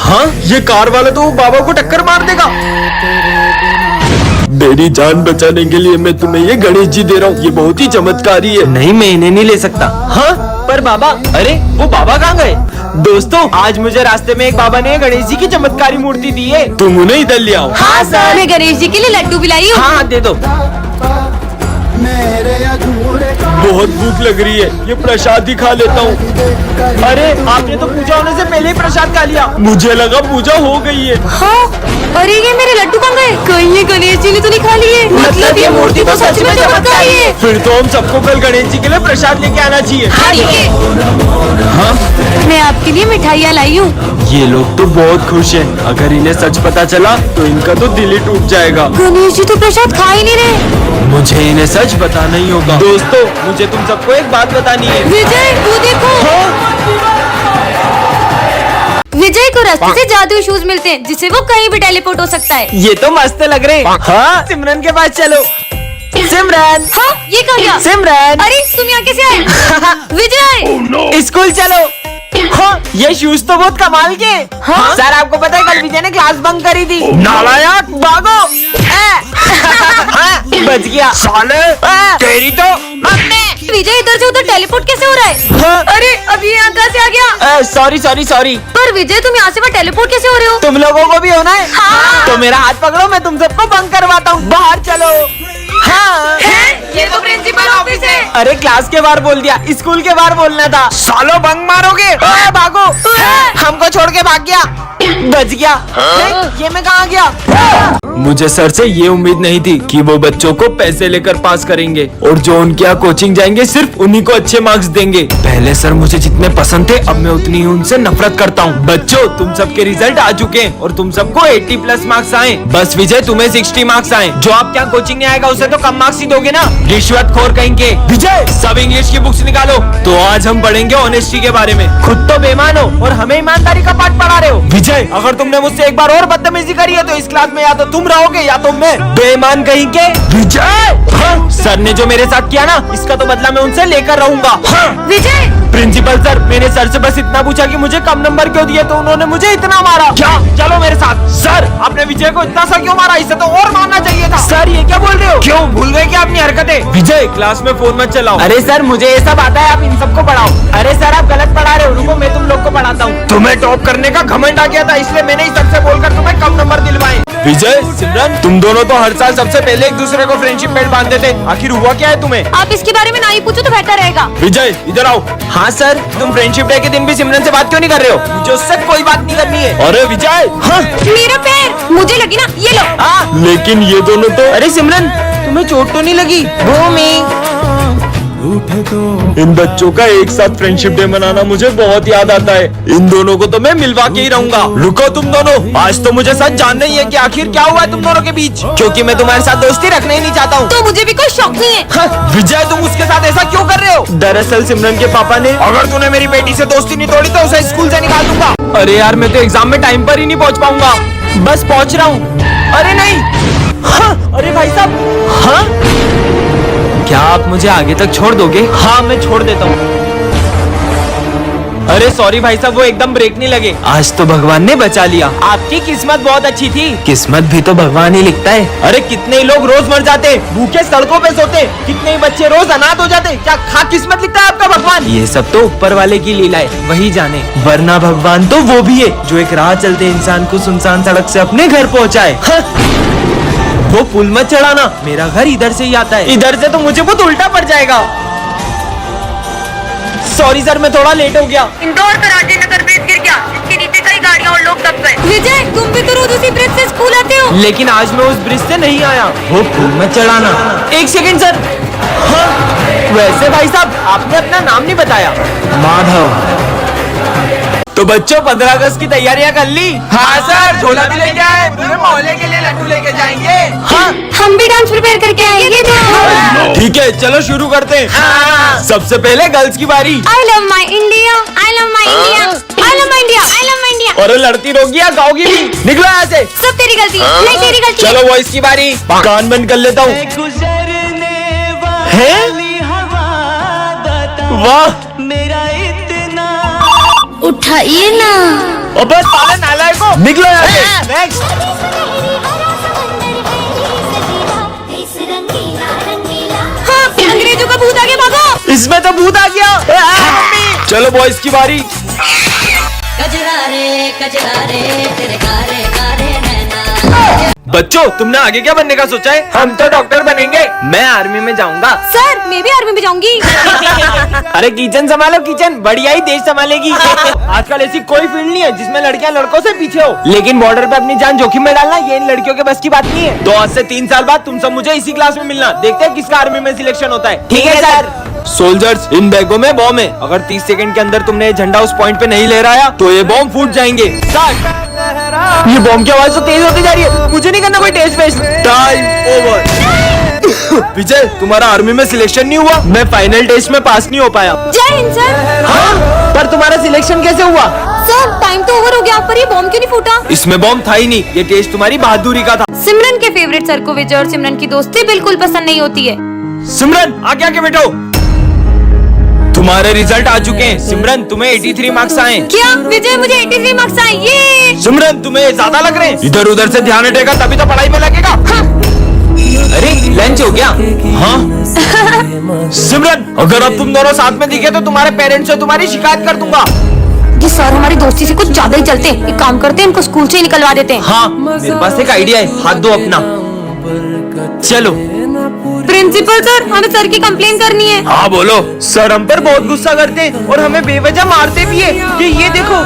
हाँ, ये कार वाला तो बाबा को टक्कर मार देगा। मेरी जान बचाने के लिए मैं तुम्हें ये गणेश जी दे रहा हूँ, ये बहुत ही चमत्कारी है। नहीं, मैं इन्हें नहीं ले सकता। हाँ, पर बाबा, अरे वो बाबा कहाँ गए? दोस्तों, आज मुझे रास्ते में एक बाबा ने गणेश जी की चमत्कारी मूर्ति दी है, तुम उन्हें इधर ले आओ। हाँ सर, मैं गणेश जी के लिए लड्डू भी लाई हूँ। हाँ, दे दो। बहुत भूख लग रही है, ये प्रसाद ही खा लेता हूँ। अरे आपने तो पूजा होने से पहले ही प्रसाद खा लिया, मुझे लगा पूजा हो गई है। हाँ, अरे ये मेरे लड्डू कहाँ गए? कहीं ये गणेश जी ने तो नहीं खा लिए? मतलब ये मूर्ति तो सच में चमत्कारी है। फिर तो हम सबको कल गणेश जी के लिए प्रसाद लेके आना चाहिए। हाँ, ठीक है। हाँ, मैं आपके लिए मिठाइयाँ लाई हूँ। ये लोग तो बहुत खुश हैं। अगर इन्हें सच पता चला तो इनका तो दिल ही टूट जाएगा। गणेश जी तो प्रसाद खा ही नहीं रहे। मुझे इन्हें सच बताना ही होगा। दोस्तों, मुझे तुम सबको एक बात बतानी है। विजय, वो देखो। विजय को रास्ते से जादुई शूज मिलते हैं, जिससे वो कहीं भी टेलीपोर्ट हो सकता है। ये तो मस्त लग रहे हैं। हाँ, सिमरन के पास चलो। सिमरन। हाँ, ये कहाँ गया? सिमरन। अरे तुम यहाँ कैसे आए? विजय, स्कूल चलो। हाँ, ये शूज तो बहुत कमाल के। हाँ? सर, आपको पता है कल विजय ने क्लास बंक करी थी। नालायक, भागो। बच गया। साले, तेरी तो। विजय इधर से उधर टेलीपोर्ट कैसे हो रहा है? हाँ? अरे अभी यहाँ कहाँ से आ गया? सॉरी। पर विजय, तुम यहाँ से वहाँ टेलीपोर्ट कैसे हो रहे हो? तुम लोगों को भी होना है? हाँ। तो मेरा हाथ पकड़ो, मैं तुम सबको बंक करवाता हूँ। बाहर चलो। हाँ। ये तो प्रिंसिपल ऑफिस है। अरे क्लास के बाहर बोल दिया, स्कूल के बाहर बोलना था। सालो, बंक मारोगे? भागो। हमको छोड़ के भाग गया। बच गया। ये मैं कहाँ गया? मुझे सर से ये उम्मीद नहीं थी कि वो बच्चों को पैसे लेकर पास करेंगे और जो उनके यहाँ कोचिंग जाएंगे सिर्फ उन्हीं को अच्छे मार्क्स देंगे। पहले सर मुझे जितने पसंद थे, अब मैं उतनी ही उनसे नफरत करता हूँ। बच्चों, तुम सबके रिजल्ट आ चुके हैं और तुम सबको 80+ मार्क्स आए। बस विजय, तुम्हें 60 मार्क्स आए। जो आप यहाँ कोचिंग नहीं आएगा उसे तो कम मार्क्स ही दोगे ना। रिश्वतखोर कहेंगे। विजय, सब इंग्लिश की बुक्स निकालो। तो आज हम पढ़ेंगे ऑनेस्टी के बारे में। खुद तो बेईमान हो और हमें ईमानदारी का पाठ पढ़ा रहे हो। विजय, अगर तुमने मुझसे एक बार और बदतमीजी करी है तो इस क्लास में या तो तुम रहोगे या तो मैं। बेईमान कहीं के। विजय, हाँ, सर ने जो मेरे साथ किया ना, इसका तो बदला मैं उनसे लेकर रहूंगा। हाँ। विजय, प्रिंसिपल सर, मैंने सर से बस इतना पूछा कि मुझे कम नंबर क्यों दिए, तो उन्होंने मुझे इतना मारा। क्या? चलो मेरे साथ। सर, आपने विजय को इतना सा क्यों मारा? इसे तो और मारना चाहिए था। सर, ये क्या बोल रहे हो? क्यों भूल गए क्या अपनी हरकतें? विजय, क्लास में फोन मत चलाओ। अरे सर, मुझे ये सब आता है, आप इन सबको पढ़ाओ। अरे सर, आप गलत पढ़ा रहे हो, रुको मैं तुम लोग को पढ़ाता हूँ। तुम्हें टॉप करने का घमंड आ गया था, इसलिए मैंने ही सबसे बोलकर तुम्हें कम नंबर दिलवाए। विजय, सिमरन, तुम दोनों तो हर साल सबसे पहले एक दूसरे को फ्रेंडशिप बैंड बांधते थे, आखिर हुआ क्या है तुम्हें? आप इसके बारे में ना ही पूछो तो बेहतर रहेगा। विजय, इधर आओ। हाँ सर, तुम फ्रेंडशिप डे के दिन भी सिमरन से बात क्यों नहीं कर रहे हो? मुझे उससे कोई बात नहीं करनी है। अरे विजय। हाँ? मेरा पैर, मुझे लगी ना, ये लो। हाँ, लेकिन ये दोनों तो। अरे सिमरन, तुम्हें चोट तो नहीं लगी? भूमि, इन बच्चों का एक साथ फ्रेंडशिप डे मनाना मुझे बहुत याद आता है। इन दोनों को तो मैं मिलवा के ही रहूंगा। रुको तुम दोनों, आज तो मुझे सच जानना ही है कि आखिर क्या हुआ है तुम दोनों के बीच, क्योंकि मैं तुम्हारे साथ दोस्ती रखना ही नहीं चाहता हूँ। तो मुझे भी कोई शौक नहीं है। हाँ, विजय, तुम उसके साथ ऐसा क्यों कर रहे हो? दरअसल सिमरन के पापा ने, अगर तूने मेरी बेटी से दोस्ती नहीं तोड़ी तो उसे स्कूल से निकाल दूंगा। अरे यार, मैं तो एग्जाम में टाइम पर ही नहीं पहुँच पाऊंगा। बस पहुँच रहा हूँ। अरे नहीं। हाँ, अरे भाई साहब। हाँ, क्या आप मुझे आगे तक छोड़ दोगे? हाँ, मैं छोड़ देता हूँ। अरे सॉरी भाई साहब, वो एकदम ब्रेक नहीं लगे। आज तो भगवान ने बचा लिया। आपकी किस्मत बहुत अच्छी थी। किस्मत भी तो भगवान ही लिखता है। अरे कितने ही लोग रोज मर जाते, भूखे सड़कों पे सोते, कितने ही बच्चे रोज अनाथ हो जाते। क्या खा किस्मत लिखता है आपका भगवान? ये सब तो ऊपर वाले की लीला है, वही जाने। वरना भगवान तो वो भी है जो एक राह चलते इंसान को सुनसान सड़क से अपने घर पहुँचाए। वो पुल मत चढ़ाना, मेरा घर इधर से ही आता है। इधर से तो मुझे बहुत उल्टा पड़ जाएगा। सॉरी सर, मैं थोड़ा लेट हो गया। इंदौर का राजेंद्र ब्रिज गिर गया, जिसके नीचे कई गाड़ियाँ और लोग दब गए। विजय, तुम भी तो रोज उसी ब्रिज से स्कूल आते हो। लेकिन आज मैं उस ब्रिज से नहीं आया। वो पुल मत चढ़ाना। एक सेकंड सर। हाँ, वैसे भाई साहब, आपने अपना नाम नहीं बताया। माधव। तो बच्चों, 15 अगस्त की तैयारियां कर ली? हाँ सर, झोला भी लेके आए, पूरे मोहल्ले के लिए लड्डू लेके जाएंगे। हाँ, हम भी डांस प्रिपेयर करके आएंगे। ठीक है, चलो शुरू करते हैं। हाँ। सबसे पहले गर्ल्स की बारी। I love my India, I love my India, I love my India, I love my India। और लड़ती रोगी या गाओगी भी? निकलो यहाँ से। सब तेरी गलती, नहीं तेरी गलती। चलो वॉइस की बारी। कान बंद कर लेता हूँ। है? वाह, उठाइए ना। अबे साले नालायको, निकलो यहाँ से। नेक्स्ट। हाँ, अंग्रेजों का भूत आ गया, भागो। इसमें तो भूत आ गया। मम्मी चलो बॉयज की बारी। कचरा रे तेरे कारे कारे नैना। बच्चों तुमने आगे क्या बनने का सोचा है? हम तो डॉक्टर बनेंगे। मैं आर्मी में जाऊंगा। सर मैं भी आर्मी में जाऊंगी। अरे किचन संभालो, किचन बढ़िया ही देश संभालेगी। आजकल ऐसी कोई फील्ड नहीं है जिसमें लड़कियां लड़कों से पीछे हो, लेकिन बॉर्डर पे अपनी जान जोखिम में डालना ये इन लड़कियों के बस की बात नहीं है। तो आज से 3 साल बाद तुम सब मुझे इसी क्लास में मिलना, देखते हैं किसका आर्मी में सिलेक्शन होता है। ठीक है सर। सोल्जर्स इन बैगों में बॉम्ब है, अगर 30 सेकंड के अंदर तुमने ये झंडा उस पॉइंट पे नहीं लहराया तो ये बॉम्ब फूट जाएंगे। ये बॉम्ब की आवाज तो तेज होती जा रही है, मुझे नहीं करना कोई टेस्ट वेस्ट। Time over. विजय तुम्हारा आर्मी में सिलेक्शन नहीं हुआ, मैं फाइनल टेस्ट में पास नहीं हो पाया। जय हिंद सर। हाँ? पर तुम्हारा सिलेक्शन कैसे हुआ? सर टाइम तो ओवर हो गया, पर ये बॉम्ब क्यों नहीं फूटा? इसमें बॉम्ब था ही नहीं, ये टेस्ट तुम्हारी बहादुरी का था। सिमरन के फेवरेट सर को विजय और सिमरन की दोस्ती बिल्कुल पसंद नहीं होती है। सिमरन आगे आगे बैठो। तुम्हारे रिजल्ट आ चुके हैं। सिमरन तुम्हें 83 मार्क्स आए। क्या विजय मुझे 83 मार्क्स आए? ये सिमरन तुम्हें ज्यादा लग रहे हैं, इधर उधर से ध्यान हटेगा तभी तो पढ़ाई में लगेगा। हाँ। अरे लंच हो गया? हाँ। सिमरन अगर अब तुम दोनों साथ में दिखे तो तुम्हारे पेरेंट्स से तुम्हारी शिकायत कर दूंगा। ये सर हमारी दोस्ती से कुछ ज्यादा ही चलते हैं। एक काम करते हैं, इनको स्कूल से ही निकलवा देते हैं। हाँ मेरे पास एक आइडिया है, हाथ दो अपना। चलो। प्रिंसिपल सर हमें सर की कंप्लेन करनी है। हाँ बोलो। सर हम पर बहुत गुस्सा करते हैं और हमें बेवजह मारते भी है। ये देखो।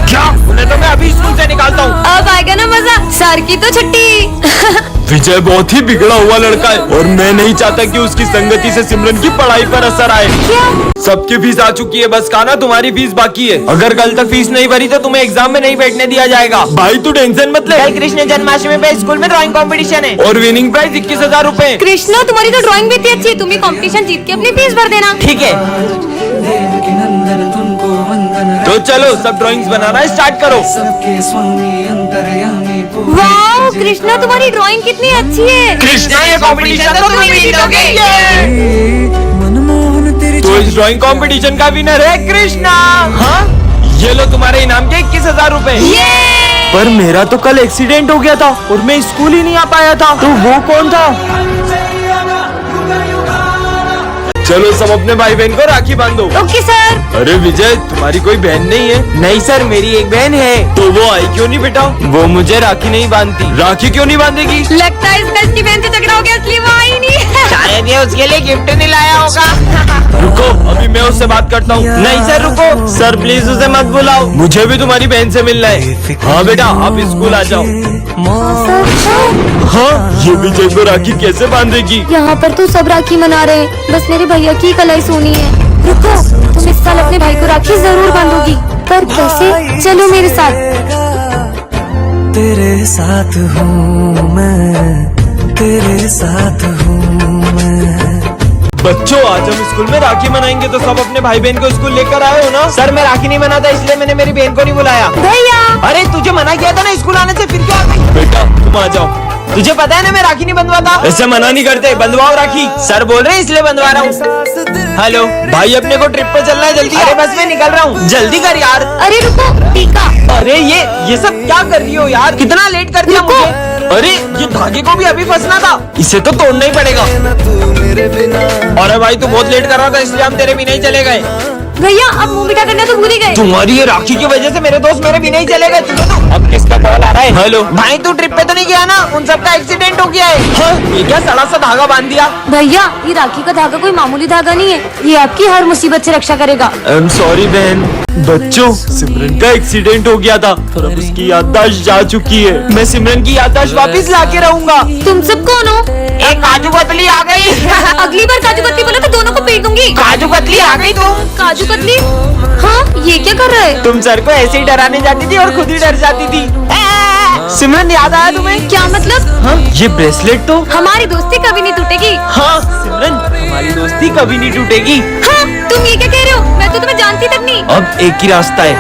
क्या? उन्हें तो मैं अभी स्कूल से निकालता हूँ। अब आएगा ना मजा, सर की तो छुट्टी। विजय बहुत ही बिगड़ा हुआ लड़का है और मैं नहीं चाहता कि उसकी संगति से सिमरन की पढ़ाई पर असर आए। क्या? सबकी फीस आ चुकी है, बस खाना तुम्हारी फीस बाकी है। अगर कल तक फीस नहीं भरी तो तुम्हें एग्जाम में नहीं बैठने दिया जाएगा। भाई तू टेंशन मत ले, कल कृष्ण जन्माष्टमी पे स्कूल में ड्राइंग कंपटीशन है और विनिंग प्राइज 21,000 रूपए। कृष्णा तुम्हारी तो ड्राइंग भी इतनी अच्छी है, तुम ये कंपटीशन जीत के अपनी फीस भर देना। ठीक है तो चलो सब ड्राइंग्स बनाना स्टार्ट करो। वाह कृष्णा तुम्हारी ड्राइंग कितनी अच्छी है। कृष्णा ये कंपटीशन तो तुम ही जीतोगे। तो इस ड्राइंग कंपटीशन का विनर है कृष्णा। हाँ? ये लो तुम्हारे इनाम के 21,000 रूपए। पर मेरा तो कल एक्सीडेंट हो गया था और मैं स्कूल ही नहीं आ पाया था, तो वो कौन था? चलो सब अपने भाई बहन को राखी बांधो। Okay sir. अरे विजय तुम्हारी कोई बहन नहीं है? नहीं सर मेरी एक बहन है। तो वो आई क्यों नहीं बेटा? वो मुझे राखी नहीं बांधती। राखी क्यों नहीं बांधेगी? लगता है इसका इसकी बहन से झगड़ा हो गया, इसलिए वो आई नहीं। शायद ये उसके लिए गिफ्ट नहीं लाया होगा। रुको अभी मैं उससे बात करता हूँ। नहीं सर रुको, सर प्लीज उसे मत बुलाओ, मुझे भी तुम्हारी बहन से मिलना है। हाँ बेटा आप स्कूल आ जाओ। हाँ ये विजय को राखी कैसे बांधेगी? यहाँ पर तो सब राखी मना रहे हैं, बस मेरे भैया की कलाई सोनी है। रुको तुम इस साल अपने भाई को राखी जरूर बांधोगी, पर कैसे? चलो मेरे साथ। तेरे साथ हूँ मैं, तेरे साथ हूँ मैं। बच्चों आज हम स्कूल में राखी मनाएंगे तो सब अपने भाई बहन को स्कूल लेकर आए हो ना? सर मैं राखी नहीं मनाता इसलिए मैंने मेरी बहन को नहीं बुलाया। भैया अरे तुझे मना किया था ना स्कूल आने से, फिर क्या? बेटा तुम आ जाओ, तुझे पता है ना मैं राखी नहीं बंधवाता। ऐसे मना नहीं करते, बंधवाओ राखी। सर बोल रहे हैं इसलिए बंधवा रहा हूँ। हेलो भाई अपने को ट्रिप पे चलना है, जल्दी। अरे बस मैं निकल रहा हूँ, जल्दी कर यार। अरे रुको टीका। अरे ये सब क्या कर रही हो यार, कितना लेट कर दिया मुझे। अरे ये धागे को भी अभी फंसना था, इसे तो तोड़ना ही पड़ेगा। अरे भाई तू बहुत लेट कर रहा था इसलिए हम तेरे बिना ही चले गए। भैया अब मुंह मीठा करना तो भूल ही गए। तुम्हारी ये राखी की वजह से मेरे दोस्त मेरे बिना ही चले गए। तुम्हें तो अब किसका कॉल आ रहा है? हेलो भाई तू ट्रिप पे तो नहीं गया ना? उन सबका एक्सीडेंट हो गया है। हाँ? ये क्या सड़ा सा धागा बांध दिया? भैया ये राखी का धागा कोई मामूली धागा नहीं है, ये आपकी हर मुसीबत से रक्षा करेगा। आई एम सॉरी बहन। बच्चों सिमरन का एक्सीडेंट हो गया था और अब उसकी याददाश्त जा चुकी है। मैं सिमरन की याददाश्त वापस ला के रहूंगा। तुम सब कौन हो? एक काजू कतली आ गई। अगली बार काजू कतली बोला तो दोनों को पीट दूंगी। काजू कतली आ गई तुम। काजू कतली? हाँ ये क्या कर रहा है? तुम सर को ऐसे ही डराने जाती थी और खुद ही डर जाती थी। सिमरन याद आया तुम्हें? क्या मतलब? हाँ ये ब्रेसलेट तो हमारी दोस्ती कभी नहीं टूटेगी। हाँ सिमरन हमारी दोस्ती कभी नहीं टूटेगी। हाँ तुम ये क्या कह रहे हो? मैं तो तुम्हें जानती तक नहीं। अब एक ही रास्ता है।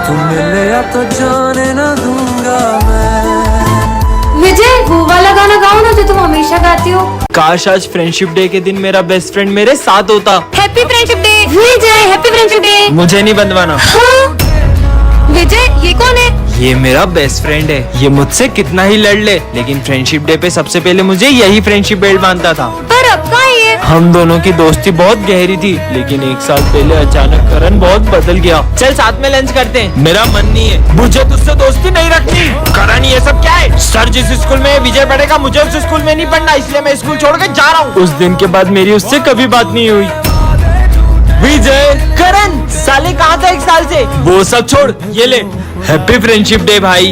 तुम मिले या तो जाने ना दूंगा मैं। विजय वो वाला गाना गाओ ना जो तुम हमेशा गाती हो। काश आज फ्रेंडशिप डे के दिन मेरा बेस्ट फ्रेंड मेरे साथ होता। हैप्पी फ्रेंडशिप डे विजय, हैप्पी फ्रेंडशिप डे। मुझे नहीं बंधवाना। हाँ? विजय ये कौन है? ये मेरा बेस्ट फ्रेंड है, ये मुझसे कितना ही लड़ ले, लेकिन फ्रेंडशिप डे पे सबसे पहले मुझे यही फ्रेंडशिप बेल्ट बांधता था। पर अब कहाँ है ये? हम दोनों की दोस्ती बहुत गहरी थी, लेकिन एक साल पहले अचानक करण बहुत बदल गया। चल साथ में लंच करते हैं। मेरा मन नहीं है, मुझे तुझसे दोस्ती नहीं रखनी। करण ये सब क्या है? सर जिस स्कूल में विजय पढ़ेगा मुझे उस स्कूल में नहीं पढ़ना, इसलिए मैं स्कूल छोड़ के जा रहा हूँ। उस दिन के बाद मेरी उससे कभी बात नहीं हुई। विजय, करण साले कहाँ था एक साल से? वो सब छोड़, ये ले हैप्पी फ्रेंडशिप डे भाई।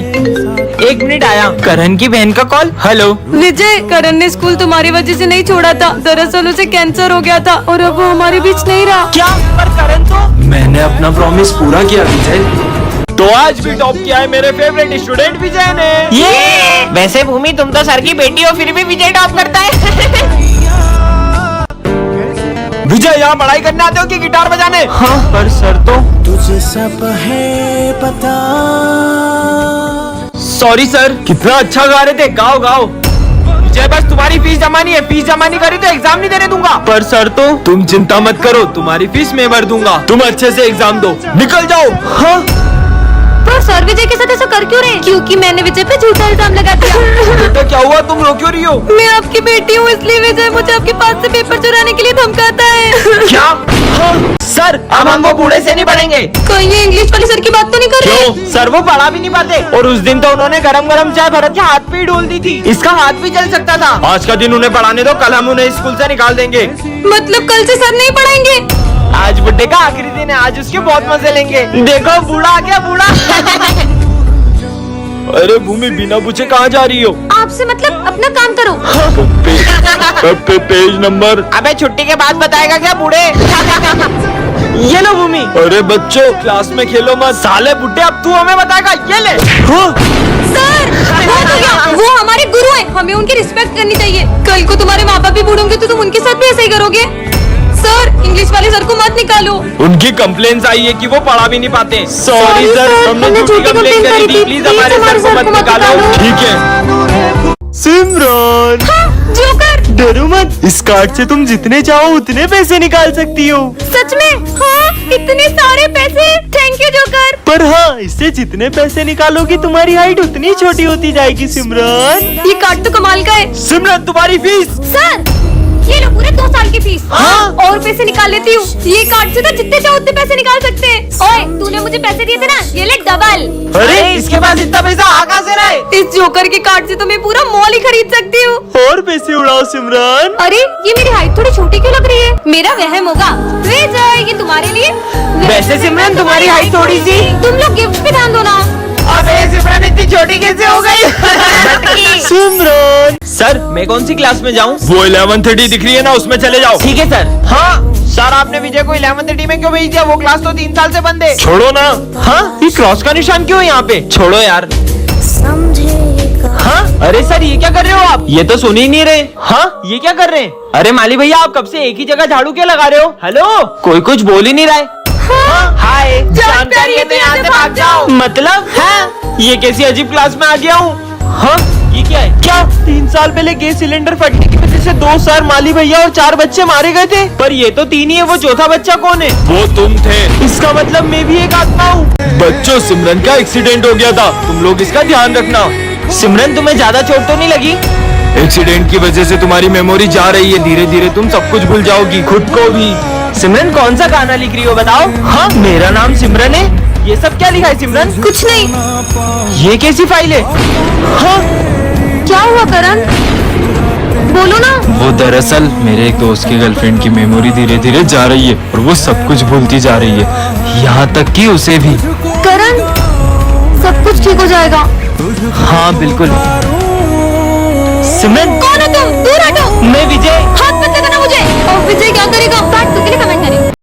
एक मिनट आया, करण की बहन का कॉल। हेलो विजय, करण ने स्कूल तुम्हारी वजह से नहीं छोड़ा था। दरअसल उसे कैंसर हो गया था और अब वो हमारे बीच नहीं रहा। क्या? पर करण तो मैंने अपना प्रॉमिस पूरा किया विजय। तो आज भी टॉप किया है मेरे फेवरेट स्टूडेंट विजय ने। ये वैसे भूमि तुम तो सर की बेटी हो, फिर भी विजय टॉप करता है। विजय यहाँ पढ़ाई करने आते हो कि गिटार बजाने? हाँ पर सर तो तुझे सब है पता। Sorry sir. कितना अच्छा गा रहे थे, गाओ गाओ। विजय बस तुम्हारी फीस जमा नहीं है, फीस जमा नहीं करी तो एग्जाम नहीं देने दूंगा। पर सर तो तुम चिंता मत करो, तुम्हारी फीस मैं भर दूंगा, तुम अच्छे से एग्जाम दो, निकल जाओ। हाँ पर सर विजय के साथ ऐसा कर क्यों रहे? क्योंकि मैंने विजय पे झूठा इल्जाम लगा दिया। बेटा क्या हुआ, तुम रो क्यों रही हो? मैं आपकी बेटी हूँ, इसलिए विजय मुझे आपके पास से पेपर चुराने के लिए धमकाता है। क्या? हाँ, सर अब हम वो बूढ़े से नहीं पढ़ेंगे। कहीं ये इंग्लिश वाली सर की बात तो नहीं कर रहे? क्यों? सर वो पढ़ा भी नहीं पाते, और उस दिन तो उन्होंने गरम गरम चाय भरत के हाथ पे ही डोल दी थी, इसका हाथ भी जल सकता था। आज का दिन उन्हें पढ़ाने दो, कल हम उन्हें स्कूल से निकाल देंगे। मतलब कल से सर नहीं पढ़ाएंगे? आज बुड्ढे का आखिरी दिन है, आज उसके बहुत मजे लेंगे। देखो बूढ़ा आ गया, बूढ़ा। अरे भूमि बिना पूछे कहाँ जा रही हो? आपसे मतलब अपना काम करो। Page number. अबे छुट्टी के बाद बताएगा क्या बूढ़े? ये लो भूमि। अरे बच्चों क्लास में खेलो मत, साले बुड्ढे अब तू हमें बताएगा, ये ले। सर बहुत हो गया, वो हमारे गुरु हैं, हमें उनकी रिस्पेक्ट करनी चाहिए। कल को तुम्हारे माँ बाप भी बूढ़े होंगे तो तुम उनके साथ भी ऐसा ही करोगे। सर इंग्लिश वाले सर को मत निकालो। उनकी कंप्लेंट्स आई है कि वो पढ़ा भी नहीं पाते। सॉरी सर, हमने झूठी कंप्लेन करी थी, प्लीज हमारे सर को मत निकालो। ठीक है। सिमरन जोकर, डरो मत, इस कार्ड से तुम जितने चाहो उतने पैसे निकाल सकती हो। सच में? हाँ इतने सारे पैसे, थैंक यू जोकर। पर हाँ, इससे जितने पैसे निकालोगी तुम्हारी हाइट उतनी छोटी होती जाएगी सिमरन। ये कार्ड तो कमाल का है। सिमरन तुम्हारी फीस। सर ये लो पूरे 2 साल की फीस। हाँ? और पैसे निकाल लेती हूँ, ये कार्ड से तो जितने चाहो उतने पैसे निकाल सकते हैं। ओए तूने मुझे पैसे दिए थे ना, ये ले डबल। अरे इसके पास इतना पैसा कहाँ से रहा है? इस जोकर के कार्ड से तो मैं पूरा मॉल ही खरीद सकती हूँ। और पैसे उड़ाओ सिमरन। अरे ये मेरी हाइट थोड़ी छोटी क्यों लग रही है? मेरा वहम होगा। विजय ये तुम्हारे लिए। वैसे सिमरन तुम्हारी हाइट थोड़ी सी। तुम लोग गिफ्ट पे ध्यान दो ना। अबे सिमरन इतनी छोटी कैसे हो गई? सिमरन सर मैं कौन सी क्लास में जाऊँ? वो 11:30 दिख रही है ना, उसमें चले जाओ। ठीक है सर। हाँ सर आपने विजय को 11:30 में क्यों भेज दिया? वो क्लास तो 3 साल से बंद है। छोड़ो ना। हाँ ये क्रॉस का निशान क्यों है यहाँ पे? छोड़ो यार। हाँ अरे सर ये क्या कर रहे हो आप? ये तो सुन ही नहीं रहे। हाँ ये क्या कर रहे हैं? अरे माली भैया आप कब से एक ही जगह झाड़ू क्या लगा रहे हो? हेलो कोई कुछ बोल ही नहीं रहा है। हाय जानकारी है तो यहाँ से भाग जाओ। मतलब हाँ ये कैसी अजीब क्लास में आ गया हूँ। हाँ ये क्या है? क्या 3 साल पहले गैस सिलेंडर फटने की वजह से 2 सर माली भैया और 4 बच्चे मारे गए थे? पर ये तो 3 ही है, वो चौथा बच्चा कौन है? वो तुम थे। इसका मतलब मैं भी एक आत्मा हूँ। बच्चों सिमरन का एक्सीडेंट हो गया था, तुम लोग इसका ध्यान रखना। सिमरन तुम्हें ज्यादा चोट तो नहीं लगी? एक्सीडेंट की वजह से तुम्हारी मेमोरी जा रही है, धीरे धीरे तुम सब कुछ भूल जाओगी, खुद को भी। सिमरन कौन सा गाना लिख रही हो बताओ? हाँ मेरा नाम सिमरन है। ये सब क्या लिखा है सिमरन? कुछ नहीं। ये कैसी फाइल है? हाँ क्या हुआ करण? बोलो ना। वो दरअसल मेरे एक दोस्त की गर्लफ्रेंड की मेमोरी धीरे धीरे जा रही है और वो सब कुछ भूलती जा रही है, यहाँ तक कि उसे भी। करण सब कुछ ठीक हो जाएगा। हाँ बिल्कुल। सिमरन